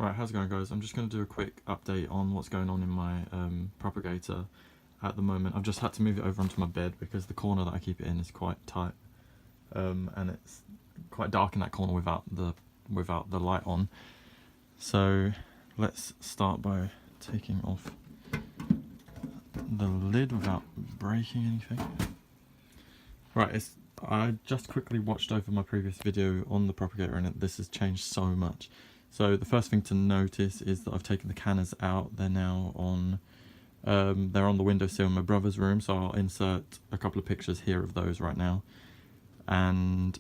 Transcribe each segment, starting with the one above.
Right, how's it going, guys? I'm just going to do a quick update on what's going on in my propagator at the moment. I've just had to move it over onto my bed because the corner that I keep it in is quite tight, and it's quite dark in that corner without the light on. So let's start by taking off the lid without breaking anything. Right, I just quickly watched over my previous video on the propagator, and this has changed so much. So the first thing to notice is that I've taken the canners out. They're now on they're on the windowsill in my brother's room, so I'll insert a couple of pictures here of those right now. And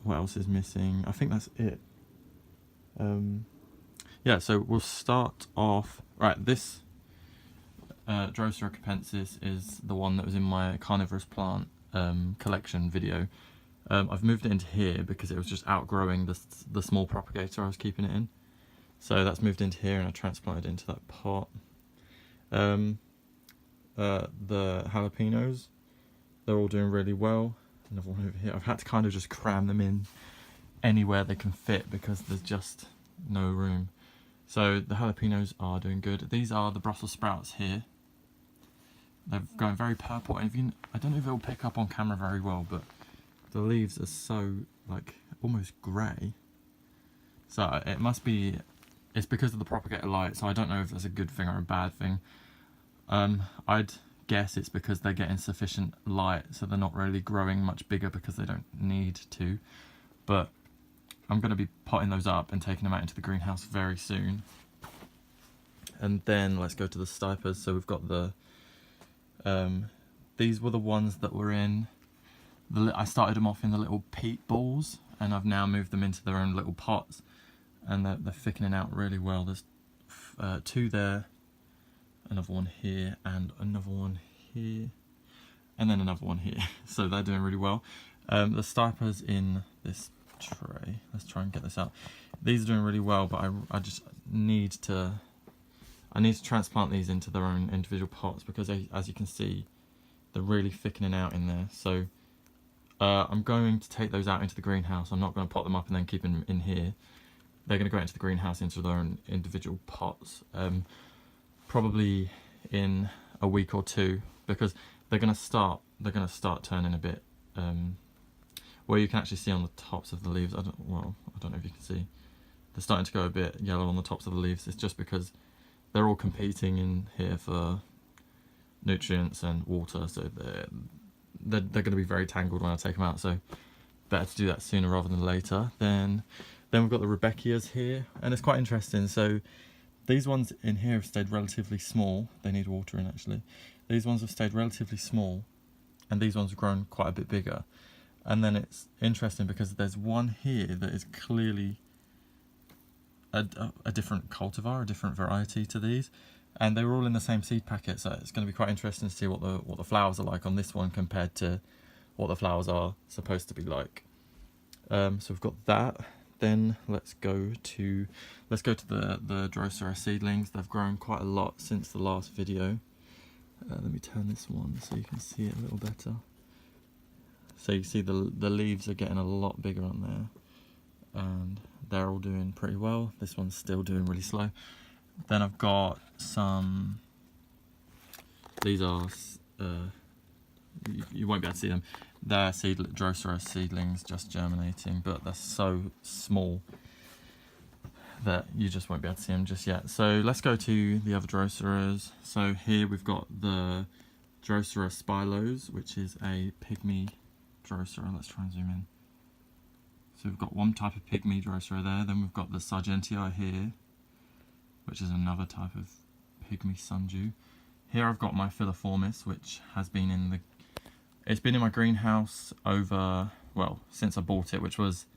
what else is missing? I think that's it. Yeah, so we'll start off. Right, this Drosera capensis is the one that was in my carnivorous plant collection video. I've moved it into here because it was just outgrowing the small propagator I was keeping it in. So that's moved into here, and I transplanted it into that pot. The jalapenos, they're all doing really well. Another one over here. I've had to kind of just cram them in anywhere they can fit because there's just no room. So the jalapenos are doing good. These are the Brussels sprouts here. They're going very purple, and I don't know if it'll pick up on camera very well, but the leaves are so like almost grey. So it must be, it's because of the propagator light, so I don't know if that's a good thing or a bad thing. I'd guess it's because they're getting sufficient light, so they're not really growing much bigger because they don't need to. But I'm going to be potting those up and taking them out into the greenhouse very soon. And then let's go to the stipers. So we've got the these were the ones that were in I started them off in the little peat balls, and I've now moved them into their own little pots, and they're thickening out really well. There's two there, another one here, and another one here, and then another one here. So they're doing really well. The stipers in this tray, let's try and get this out. These are doing really well, but I just need to transplant these into their own individual pots because as you can see, they're really thickening out in there. So I'm going to take those out into the greenhouse. I'm not going to pot them up and then keep them in here. They're going to go into the greenhouse into their own individual pots, probably in a week or two, because they're going to start turning a bit. Well, you can actually see on the tops of the leaves. I don't know if you can see. They're starting to go a bit yellow on the tops of the leaves. It's just because they're all competing in here for nutrients and water, so they're going to be very tangled when I take them out, so better to do that sooner rather than later. Then we've got the Rebecchias here, and it's quite interesting. So these ones in here have stayed relatively small. They need watering actually. These ones have stayed relatively small, and these ones have grown quite a bit bigger. And then it's interesting because there's one here that is clearly a different cultivar, a different variety to these, and they were all in the same seed packet, so it's going to be quite interesting to see what the flowers are like on this one compared to what the flowers are supposed to be like. So we've got that. Then let's go to the Drosera seedlings. They've grown quite a lot since the last video. Let me turn this one so you can see it a little better. So you see the leaves are getting a lot bigger on there, and they're all doing pretty well. This one's still doing really slow. Then I've got some, these are, you won't be able to see them. They're Drosera seedlings just germinating, but they're so small that you just won't be able to see them just yet. So let's go to the other Droseras. So here we've got the Drosera spilos, which is a pygmy Drosera. Let's try and zoom in. So we've got one type of pygmy Drosera there. Then we've got the Sargentii here, which is another type of pygmy sundew. Here I've got my Filiformis, which has been it's been in my greenhouse over, well, since I bought it, which was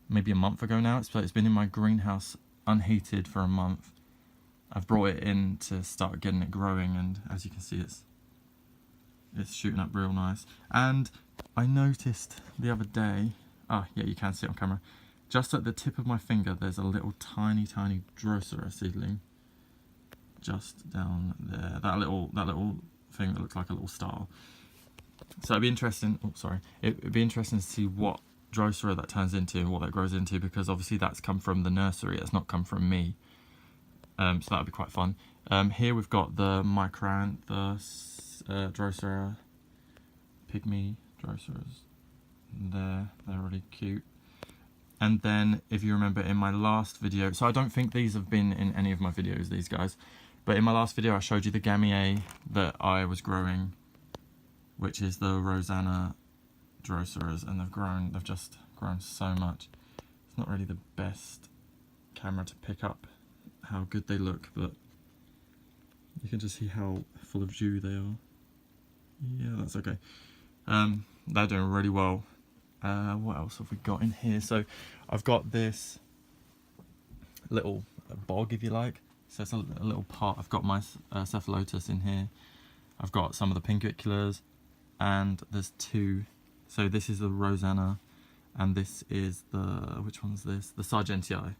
maybe a month ago now. It's been in my greenhouse unheated for a month. I've brought it in to start getting it growing, and as you can see, it's shooting up real nice. And I noticed the other day, yeah, you can see it on camera, just at the tip of my finger there's a little tiny Drosera seedling just down there, that little thing that looks like a little star. So it'd be interesting, it'd be interesting to see what Drosera that turns into and what that grows into, because obviously that's come from the nursery, it's not come from me. So that would be quite fun. Here we've got the Micranthus Drosera, pygmy Droseras. They're really cute. And then, if you remember in my last video, so I don't think these have been in any of my videos, these guys, but in my last video I showed you the Gamier that I was growing, which is the Rosanna Droseras, and they've just grown so much. It's not really the best camera to pick up how good they look, but you can just see how full of dew they are. Yeah, that's okay. They're doing really well. What else have we got in here? So I've got this little bog, if you like. So it's a little pot. I've got my cephalotus in here. I've got some of the pinguiculars, and there's two. So this is the Rosanna, and this is the, which one's this? The Sargentii.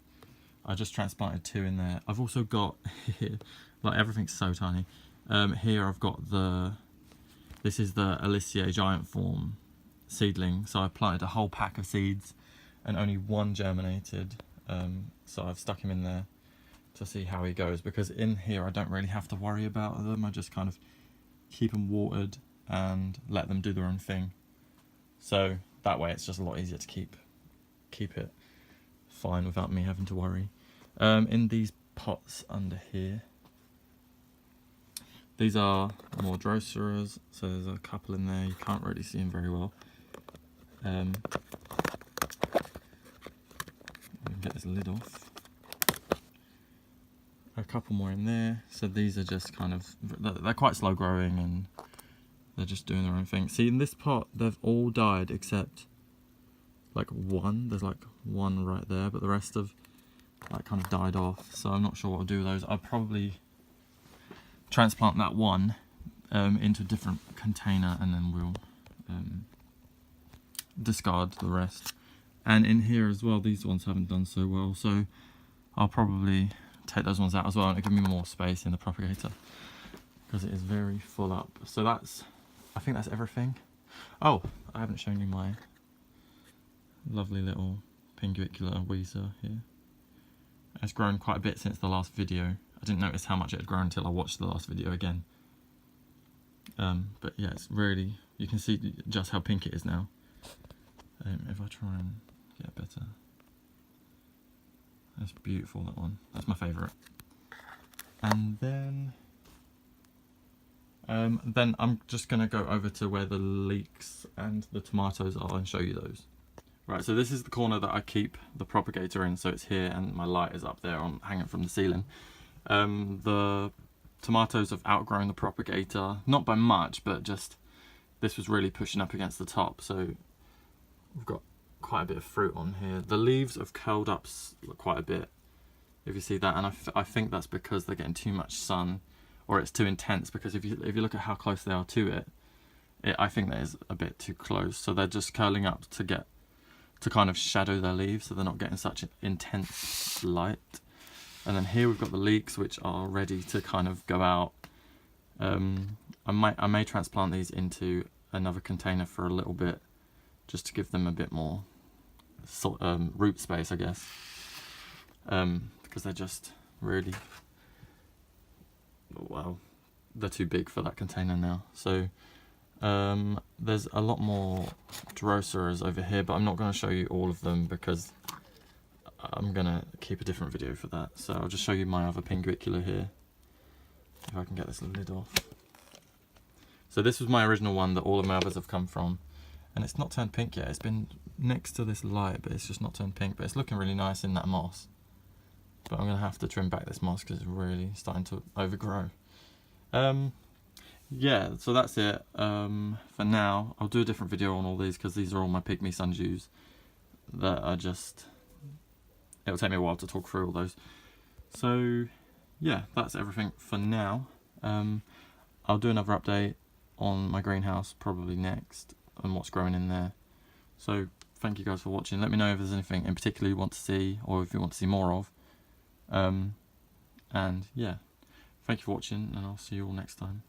I just transplanted two in there. I've also got here, like everything's so tiny. Here I've got this is the Aliciae giant form seedling. So I planted a whole pack of seeds and only one germinated. So I've stuck him in there to see how he goes, because in here I don't really have to worry about them. I just kind of keep them watered and let them do their own thing. So that way it's just a lot easier to keep it fine without me having to worry. In these pots under here, these are more Droseras, so there's a couple in there. You can't really see them very well. Get this lid off. A couple more in there. So these are just kind of, they're quite slow growing and they're just doing their own thing. See, in this pot, they've all died except like one. There's like one right there, but the rest of like kind of died off. So I'm not sure what I'll do with those. I'll probably transplant that one into a different container, and then we'll discard the rest. And in here as well, these ones haven't done so well, so I'll probably take those ones out as well, and it'll give me more space in the propagator because it is very full up. So I think that's everything. Oh, I haven't shown you my lovely little pinguicular Weezer here. It's grown quite a bit since the last video. I didn't notice how much it had grown until I watched the last video again. But yeah, it's really, you can see just how pink it is now. If I try and get better. That's beautiful, that one. That's my favourite. And then I'm just going to go over to where the leeks and the tomatoes are and show you those. Right, so this is the corner that I keep the propagator in, so it's here and my light is up there hanging from the ceiling. The tomatoes have outgrown the propagator, not by much, but just this was really pushing up against the top, so we've got quite a bit of fruit on here. The leaves have curled up quite a bit, if you see that, and I think that's because they're getting too much sun, or it's too intense, because if you look at how close they are to it, I think that is a bit too close, so they're just curling up to kind of shadow their leaves, so they're not getting such intense light. And then here we've got the leeks, which are ready to kind of go out. I may transplant these into another container for a little bit, just to give them a bit more root space, I guess, because they're just really, well, they're too big for that container now. So there's a lot more Droseras over here, but I'm not going to show you all of them because I'm going to keep a different video for that. So I'll just show you my other pinguicula here, if I can get this lid off. So this was my original one that all of my others have come from, and it's not turned pink yet. It's been next to this light, but it's just not turned pink, but it's looking really nice in that moss. But I'm going to have to trim back this moss because it's really starting to overgrow. Yeah, so that's it for now. I'll do a different video on all these because these are all my pygmy sundews that are just, it'll take me a while to talk through all those. So yeah, that's everything for now. I'll do another update on my greenhouse probably next and what's growing in there. So thank you guys for watching. Let me know if there's anything in particular you want to see, or if you want to see more of. And yeah, thank you for watching, and I'll see you all next time.